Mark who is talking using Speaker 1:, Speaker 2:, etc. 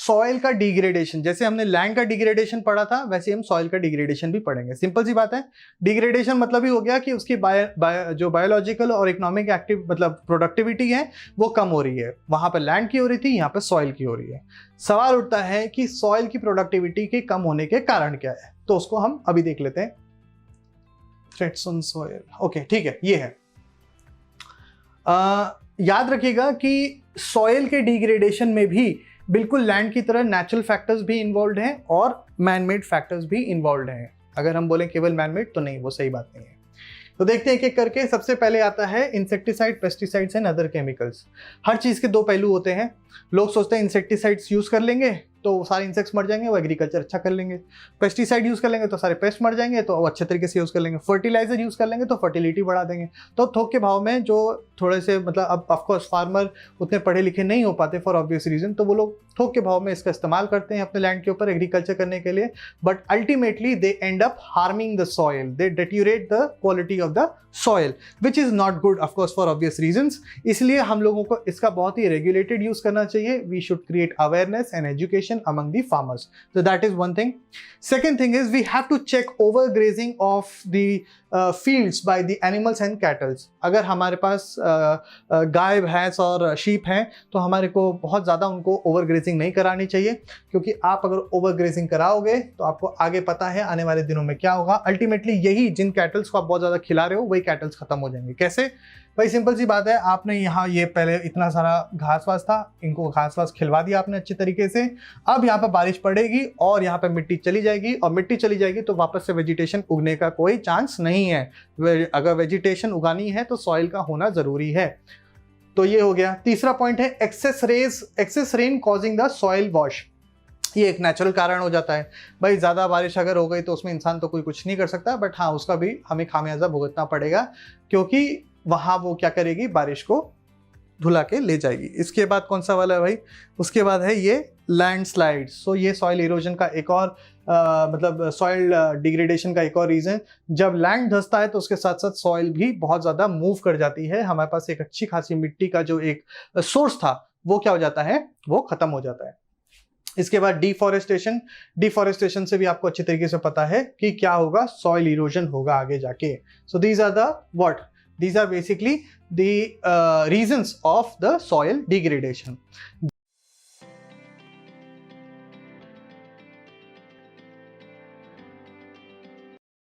Speaker 1: Soil का degradation, जैसे हमने लैंड का डिग्रेडेशन पढ़ा था वैसे हम सॉइल का डिग्रेडेशन भी पढ़ेंगे। सिंपल सी बात है, डिग्रेडेशन मतलब ही हो गया कि उसकी जो बायोलॉजिकल और इकोनॉमिक एक्टिव मतलब प्रोडक्टिविटी है वो कम हो रही है। वहां पर लैंड की हो रही थी, यहाँ पर सॉइल की हो रही है। सवाल उठता है कि सॉइल की प्रोडक्टिविटी के कम होने के कारण क्या है, तो उसको हम अभी देख लेते हैं। थ्रेट्स ऑन सॉइल, ओके ठीक है, ये है। याद रखिएगा कि सॉइल के डिग्रेडेशन में भी बिल्कुल लैंड की तरह नेचुरल फैक्टर्स भी इन्वॉल्व हैं और मैनमेड फैक्टर्स भी इन्वॉल्व हैं। अगर हम बोलें केवल मैनमेड तो नहीं, वो सही बात नहीं है। तो देखते हैं एक एक करके। सबसे पहले आता है insecticide, pesticides and other chemicals. हर चीज़ के दो पहलू होते हैं। लोग सोचते हैं इंसेक्टिसाइड्स यूज़ कर लेंगे तो सारे इंसेक्ट्स मर जाएंगे, वो एग्रीकल्चर अच्छा कर लेंगे। पेस्टिसाइड यूज़ कर लेंगे तो सारे पेस्ट मर जाएंगे, तो वो अच्छे तरीके से यूज़ कर लेंगे। फर्टिलाइजर यूज़ कर लेंगे तो फर्टिलिटी बढ़ा देंगे। तो थोक के भाव में जो थोड़े से मतलब अब ऑफकोर्स फार्मर उतने पढ़े लिखे नहीं हो पाते फॉर ऑब्वियस रीजन, तो वो लोग थोक के भाव में इसका इस्तेमाल करते हैं अपने लैंड के ऊपर एग्रीकल्चर करने के लिए। But ultimately they and up harming the soil, they deteriorate the quality of the soil which is not good of course for obvious reasons. इसलिए हम लोगों को इसका बहुत ही रेगुलेटेड यूज़ करना चाहिए। We should create awareness and education among the farmers, so that is one thing. Second thing is we have to check overgrazing of the fields by the animals and cattle. अगर हमारे पास गाय भैंस और sheep हैं तो हमारे को बहुत ज़्यादा उनको ओवरग्रेजिंग नहीं करानी चाहिए, क्योंकि आप अगर ओवरग्रेजिंग कराओगे तो आपको आगे पता है आने वाले दिनों में क्या होगा। अल्टीमेटली यही जिन कैटल्स को आप बहुत ज़्यादा खिला रहे हो वही कैटल्स खत्म हो जाएंगे। कैसे भाई? सिंपल सी बात है, आपने यहाँ ये पहले इतना सारा घास वास था, इनको घास वास खिलवा दिया आपने अच्छे तरीके से। अब यहाँ पर बारिश पड़ेगी और यहाँ पर मिट्टी चली जाएगी, और मिट्टी चली जाएगी तो वापस से वेजिटेशन उगने का कोई चांस नहीं है। अगर वेजिटेशन उगानी है तो सॉइल का होना जरूरी है। तो ये हो गया। तीसरा पॉइंट है excess rain causing the soil wash. ये एक नेचुरल कारण हो जाता है भाई। ज़्यादा बारिश अगर हो गई तो उसमें इंसान तो कोई कुछ नहीं कर सकता, बट हाँ उसका भी हमें खामियाजा भुगतना पड़ेगा, क्योंकि वहाँ वो क्या करेगी, बारिश को धुला के ले जाएगी। इसके बाद कौन सा वाला है भाई? उसके बाद है ये लैंडस्लाइड। सो ये सॉइल इरोजन का एक और मतलब सॉइल डिग्रेडेशन का एक और रीज़न। जब लैंड धंसता है तो उसके साथ साथ सॉइल भी बहुत ज़्यादा मूव कर जाती है। हमारे पास एक अच्छी खासी मिट्टी का जो एक सोर्स था वो क्या हो जाता है, वो खत्म हो जाता है। इसके बाद डिफॉरेस्टेशन से भी आपको अच्छे तरीके से पता है कि क्या होगा, सॉइल इरोजन होगा आगे जाके। So these are the what, these are basically the reasons of the soil degradation.